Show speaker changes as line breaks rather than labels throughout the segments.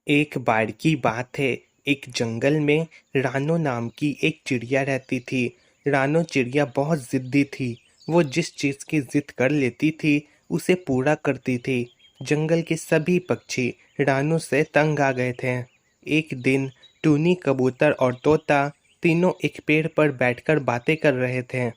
एक बार की बात है। एक जंगल में रानो नाम की एक चिड़िया रहती थी। रानो चिड़िया बहुत जिद्दी थी। वो जिस चीज़ की जिद कर लेती थी उसे पूरा करती थी। जंगल के सभी पक्षी रानो से तंग आ गए थे। एक दिन टूनी, कबूतर और तोता तीनों एक पेड़ पर बैठकर बातें कर रहे थे।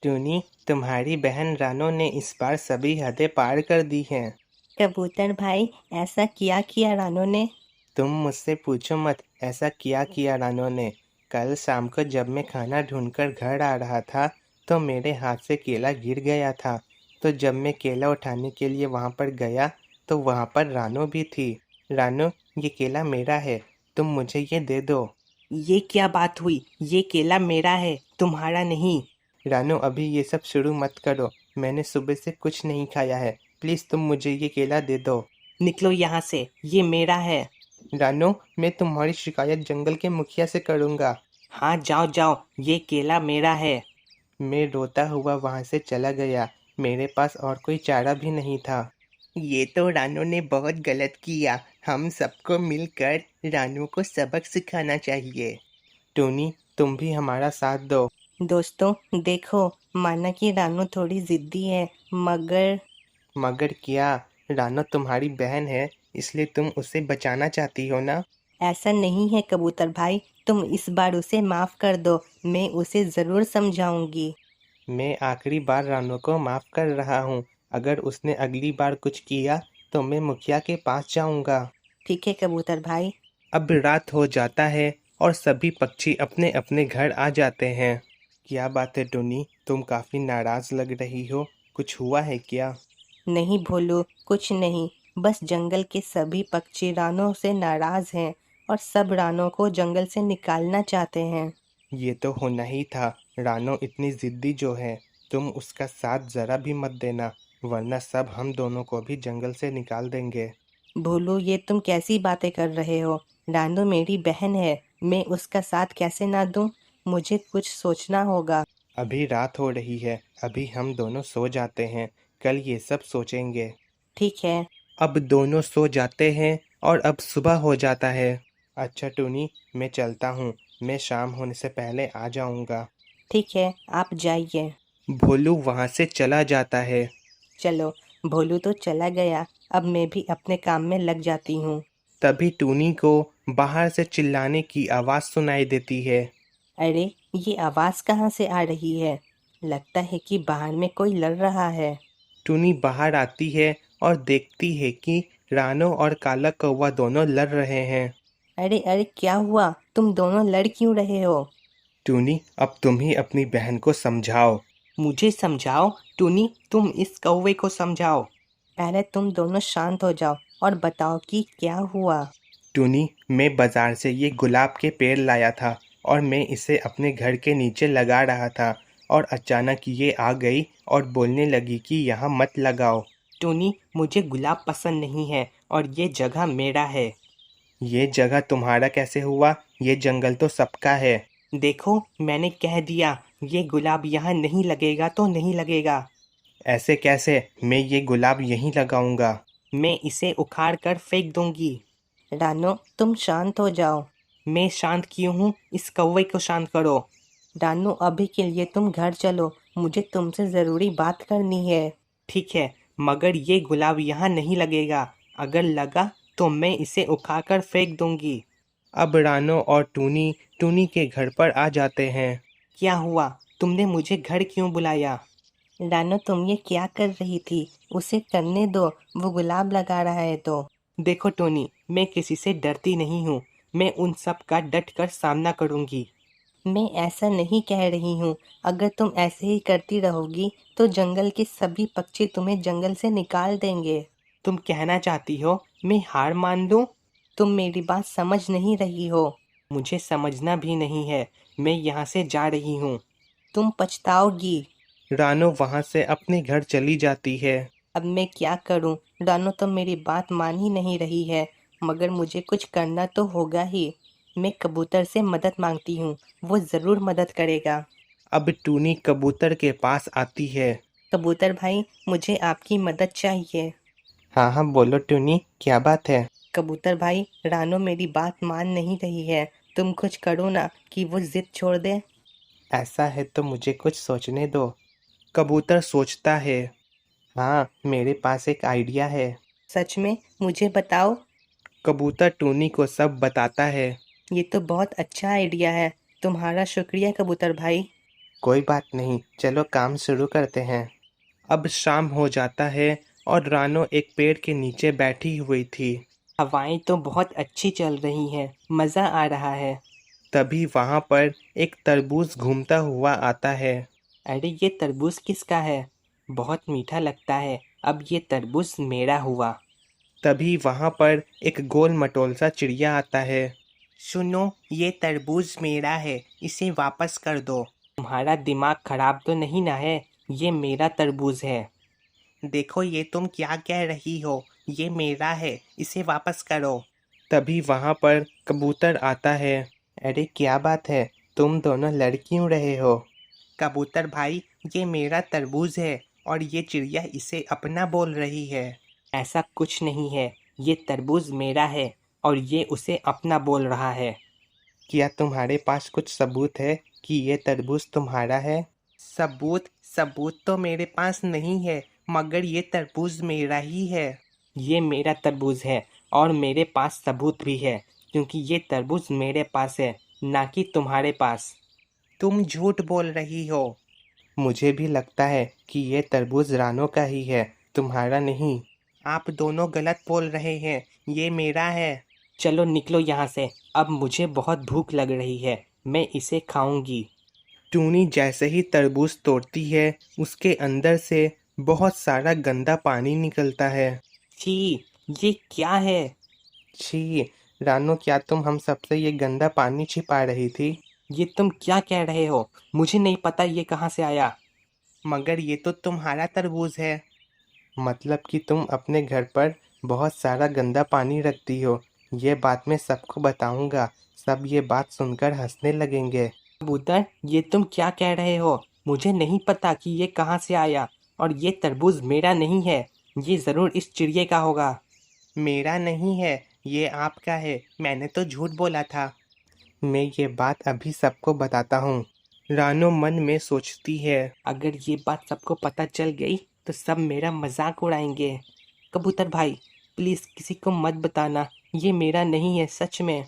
टूनी, तुम्हारी बहन रानो ने इस बार सभी हदें पार कर दी हैं।
कबूतर भाई, ऐसा क्या किया रानू ने?
तुम मुझसे पूछो मत, ऐसा क्या किया रानो ने। कल शाम को जब मैं खाना ढूंढकर घर आ रहा था तो मेरे हाथ से केला गिर गया था। तो जब मैं केला उठाने के लिए वहां पर गया तो वहां पर रानो भी थी। रानो, ये केला मेरा है, तुम मुझे ये दे दो।
ये क्या बात हुई? ये केला मेरा है, तुम्हारा नहीं।
रानो, अभी ये सब शुरू मत करो। मैंने सुबह से कुछ नहीं खाया है। प्लीज़ तुम मुझे ये केला दे दो।
निकलो यहाँ से, ये मेरा है।
रानो, मैं तुम्हारी शिकायत जंगल के मुखिया से करूँगा।
हाँ, जाओ जाओ, ये केला मेरा है।
मैं रोता हुआ वहां से चला गया। मेरे पास और कोई चारा भी नहीं था। ये तो रानू ने बहुत गलत किया। हम सबको मिलकर रानू को सबक सिखाना चाहिए। टोनी, तुम भी हमारा साथ दो।
दोस्तों देखो, माना कि रानू थोड़ी जिद्दी है, मगर
मगर क्या? रानू तुम्हारी बहन है, इसलिए तुम उसे बचाना चाहती हो ना।
ऐसा नहीं है कबूतर भाई। तुम इस बार उसे माफ कर दो, मैं उसे जरूर समझाऊंगी।
मैं आखिरी बार रानू को माफ कर रहा हूँ। अगर उसने अगली बार कुछ किया तो मैं मुखिया के पास जाऊंगा।
ठीक है कबूतर भाई।
अब रात हो जाता है और सभी पक्षी अपने अपने घर आ जाते हैं। क्या बात है टुनी, तुम काफी नाराज लग रही हो। कुछ हुआ है क्या?
नहीं भोलू, कुछ नहीं। बस जंगल के सभी पक्षी रानों से नाराज हैं और सब रानों को जंगल से निकालना चाहते हैं।
ये तो होना ही था। रानो इतनी जिद्दी जो है, तुम उसका साथ जरा भी मत देना, वरना सब हम दोनों को भी जंगल से निकाल देंगे।
भोलू, ये तुम कैसी बातें कर रहे हो? रानू मेरी बहन है, मैं उसका साथ कैसे ना दूं? मुझे कुछ सोचना होगा।
अभी रात हो रही है, अभी हम दोनों सो जाते हैं, कल ये सब सोचेंगे।
ठीक है।
अब दोनों सो जाते हैं और अब सुबह हो जाता है। अच्छा टूनी, मैं चलता हूँ। मैं शाम होने से पहले आ जाऊँगा।
ठीक है, आप जाइए।
भोलू वहाँ से चला जाता है।
चलो, भोलू तो चला गया, अब मैं भी अपने काम में लग जाती हूँ।
तभी टूनी को बाहर से चिल्लाने की आवाज़ सुनाई देती है।
अरे, ये आवाज़ कहाँ से आ रही है? लगता है कि बाहर में कोई लड़ रहा है।
टूनी बाहर आती है और देखती है कि रानो और काला कौवा दोनों लड़ रहे हैं।
अरे अरे, क्या हुआ? तुम दोनों लड़ क्यों रहे हो?
टूनी, अब तुम ही अपनी बहन को समझाओ।
मुझे समझाओ? टूनी, तुम इस कौवे को समझाओ। पहले तुम दोनों शांत हो जाओ और बताओ कि क्या हुआ।
टूनी, मैं बाजार से ये गुलाब के पेड़ लाया था और मैं इसे अपने घर के नीचे लगा रहा था और अचानक ये आ गई और बोलने लगी कि यहाँ मत लगाओ।
टूनी, मुझे गुलाब पसंद नहीं है और ये जगह मेरा है।
ये जगह तुम्हारा कैसे हुआ? ये जंगल तो सबका है।
देखो, मैंने कह दिया, ये गुलाब यहाँ नहीं लगेगा तो नहीं लगेगा।
ऐसे कैसे? मैं ये गुलाब यहीं लगाऊंगा।
मैं इसे उखाड़ कर फेंक दूंगी। रानो, तुम शांत हो जाओ। मैं शांत क्यों हूँ? इस कौवे को शांत करो। रानो, अभी के लिए तुम घर चलो, मुझे तुमसे ज़रूरी बात करनी है। ठीक है, मगर ये गुलाब यहाँ नहीं लगेगा। अगर लगा तो मैं इसे उखाड़ कर फेंक दूंगी।
अब रानो और टूनी टूनी के घर पर आ जाते हैं।
क्या हुआ? तुमने मुझे घर क्यों बुलाया? रानो, तुम ये क्या कर रही थी? उसे करने दो, वो गुलाब लगा रहा है तो। देखो टोनी, मैं किसी से डरती नहीं हूँ। मैं उन सब का डट कर सामना करूँगी। मैं ऐसा नहीं कह रही हूँ। अगर तुम ऐसे ही करती रहोगी तो जंगल के सभी पक्षी तुम्हें जंगल से निकाल देंगे। तुम कहना चाहती हो मैं हार मान लूँ? तुम मेरी बात समझ नहीं रही हो। मुझे समझना भी नहीं है। मैं यहाँ से जा रही हूँ। तुम पछताओगी।
रानो वहाँ से अपने घर चली जाती है।
अब मैं क्या करूं? रानो तो मेरी बात मान ही नहीं रही है, मगर मुझे कुछ करना तो होगा ही। मैं कबूतर से मदद मांगती हूँ, वो ज़रूर मदद करेगा।
अब टूनी कबूतर के पास आती है।
कबूतर भाई, मुझे आपकी मदद चाहिए।
हाँ हाँ, बोलो टूनी, क्या बात है?
कबूतर भाई, रानो मेरी बात मान नहीं रही है। तुम कुछ करो ना कि वो जिद छोड़ दे।
ऐसा है तो मुझे कुछ सोचने दो। कबूतर सोचता है। हाँ, मेरे पास एक आइडिया है।
सच में? मुझे बताओ।
कबूतर टूनी को सब बताता है।
ये तो बहुत अच्छा आइडिया है। तुम्हारा शुक्रिया कबूतर भाई।
कोई बात नहीं, चलो काम शुरू करते हैं। अब शाम हो जाता है और रानो एक पेड़ के नीचे बैठी हुई थी।
हवाएं तो बहुत अच्छी चल रही हैं, मज़ा आ रहा है।
तभी वहां पर एक तरबूज घूमता हुआ आता है।
अरे ये तरबूज किसका है? बहुत मीठा लगता है। अब ये तरबूज मेरा हुआ।
तभी वहां पर एक गोल मटोल सा चिड़िया आता है।
सुनो, ये तरबूज मेरा है, इसे वापस कर दो। तुम्हारा दिमाग खराब तो नहीं ना है? ये मेरा तरबूज है। देखो ये तुम क्या कह रही हो? ये मेरा है, इसे वापस करो।
तभी वहां पर कबूतर आता है। अरे क्या बात है, तुम दोनों लड़ क्यों रहे हो?
कबूतर भाई, ये मेरा तरबूज है और ये चिड़िया इसे अपना बोल रही है। ऐसा कुछ नहीं है, ये तरबूज मेरा है और ये उसे अपना बोल रहा है।
क्या तुम्हारे पास कुछ सबूत है कि ये तरबूज तुम्हारा है?
सबूत तो मेरे पास नहीं है, मगर ये तरबूज मेरा ही है। ये मेरा तरबूज है और मेरे पास सबूत भी है, क्योंकि ये तरबूज मेरे पास है, ना कि तुम्हारे पास। तुम झूठ बोल रही हो।
मुझे भी लगता है कि ये तरबूज रानो का ही है, तुम्हारा नहीं।
आप दोनों गलत बोल रहे हैं, ये मेरा है। चलो निकलो यहाँ से, अब मुझे बहुत भूख लग रही है, मैं इसे खाऊंगी।
टूनी जैसे ही तरबूज तोड़ती है, उसके अंदर से बहुत सारा गंदा पानी निकलता है।
छी, ये क्या है?
छी, रानो क्या तुम हम सबसे ये गंदा पानी छिपा रही थी?
ये तुम क्या कह रहे हो? मुझे नहीं पता ये कहाँ से आया। मगर ये तो तुम्हारा तरबूज है।
मतलब कि तुम अपने घर पर बहुत सारा गंदा पानी रखती हो। ये बात मैं सबको बताऊंगा, सब ये बात सुनकर हंसने लगेंगे।
कबूतर, ये तुम क्या कह रहे हो? मुझे नहीं पता कि ये कहाँ से आया, और ये तरबूज मेरा नहीं है। ये ज़रूर इस चिड़िए का होगा। मेरा नहीं है, ये आपका है। मैंने तो झूठ बोला था।
मैं ये बात अभी सबको बताता हूँ। रानो मन में सोचती है।
अगर ये बात सबको पता चल गई तो सब मेरा मजाक उड़ाएंगे। कबूतर भाई, प्लीज़ किसी को मत बताना, ये मेरा नहीं है सच में।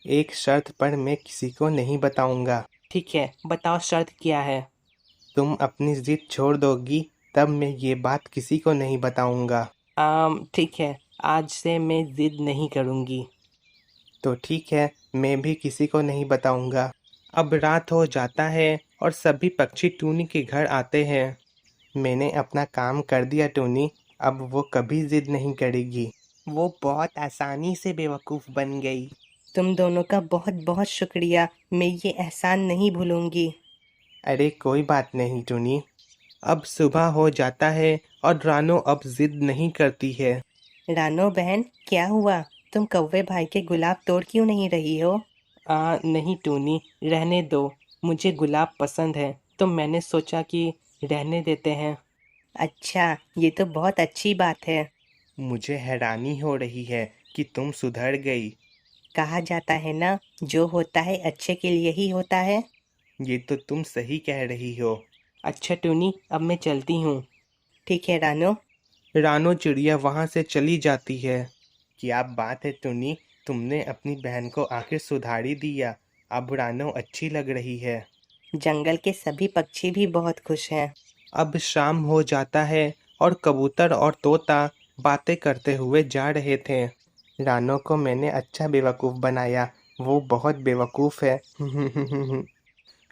एक शर्त पर मैं किसी को नहीं बताऊंगा।
ठीक है, बताओ शर्त क्या है?
तुम अपनी जिद छोड़ दोगी, तब मैं ये बात किसी को नहीं बताऊंगा।
ठीक है, आज से मैं जिद नहीं करूँगी।
तो ठीक है, मैं भी किसी को नहीं बताऊंगा। अब रात हो जाता है और सभी पक्षी टूनी के घर आते हैं। मैंने अपना काम कर दिया टूनी, अब वो कभी जिद नहीं करेगी।
वो बहुत आसानी से बेवकूफ़ बन गई। तुम दोनों का बहुत बहुत शुक्रिया, मैं ये एहसान नहीं भूलूंगी।
अरे कोई बात नहीं टूनी। अब सुबह हो जाता है और रानो अब जिद नहीं करती है।
रानो बहन, क्या हुआ? तुम कौवे भाई के गुलाब तोड़ क्यों नहीं रही हो? नहीं टूनी, रहने दो। मुझे गुलाब पसंद है, तो मैंने सोचा कि रहने देते हैं। अच्छा, ये तो बहुत अच्छी बात है।
मुझे हैरानी हो रही है कि तुम सुधर गई।
कहा जाता है ना, जो होता है अच्छे के लिए ही होता है।
ये तो तुम सही कह रही हो।
अच्छा टूनी, अब मैं चलती हूँ। ठीक है रानो।
रानो चिड़िया वहां से चली जाती है। क्या बात है टुनी, तुमने अपनी बहन को आखिर सुधार ही दिया। अब रानो अच्छी लग रही है।
जंगल के सभी पक्षी भी बहुत खुश हैं।
अब शाम हो जाता है और कबूतर और तोता बातें करते हुए जा रहे थे। रानो को मैंने अच्छा बेवकूफ़ बनाया, वो बहुत बेवकूफ़ है।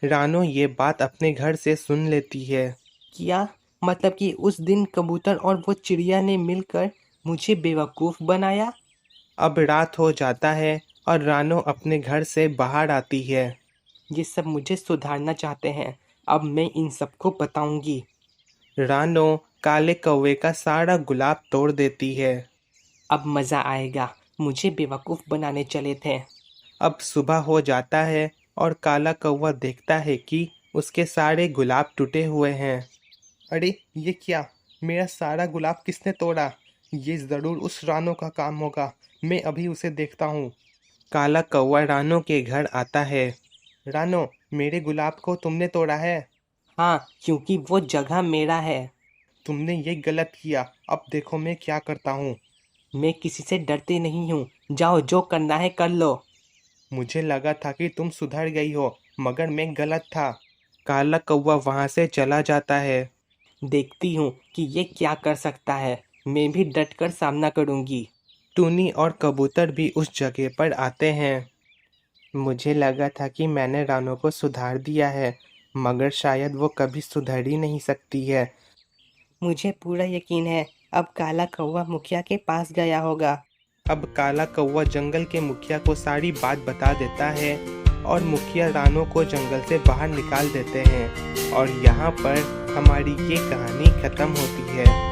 रानो ये बात अपने घर से सुन लेती है।
क्या मतलब कि उस दिन कबूतर और वो चिड़िया ने मिलकर मुझे बेवकूफ़ बनाया?
अब रात हो जाता है और रानो अपने घर से बाहर आती है।
ये सब मुझे सुधारना चाहते हैं, अब मैं इन सबको बताऊंगी।
रानो काले कौवे का सारा गुलाब तोड़ देती है।
अब मज़ा आएगा, मुझे बेवकूफ़ बनाने चले थे।
अब सुबह हो जाता है और काला कौवा देखता है कि उसके सारे गुलाब टूटे हुए हैं। अरे ये क्या, मेरा सारा गुलाब किसने तोड़ा? ये जरूर उस रानो का काम होगा। मैं अभी उसे देखता हूँ। काला कौवा रानो के घर आता है। रानो, मेरे गुलाब को तुमने तोड़ा है।
हाँ, क्योंकि वो जगह मेरा है।
तुमने ये गलत किया। अब देखो मैं क्या करता हूँ।
मैं किसी से डरती नहीं हूँ। जाओ, जो करना है कर लो।
मुझे लगा था कि तुम सुधर गई हो, मगर मैं गलत था। काला कौवा वहां से चला जाता है।
देखती हूँ कि ये क्या कर सकता है। मैं भी डट कर सामना करूँगी।
टूनी और कबूतर भी उस जगह पर आते हैं। मुझे लगा था कि मैंने रानो को सुधार दिया है, मगर शायद वो कभी सुधर ही नहीं सकती है।
मुझे पूरा यकीन है अब काला कौवा मुखिया के पास गया होगा।
अब काला कौवा जंगल के मुखिया को सारी बात बता देता है और मुखिया रानो को जंगल से बाहर निकाल देते हैं। और यहाँ पर हमारी ये कहानी खत्म होती है।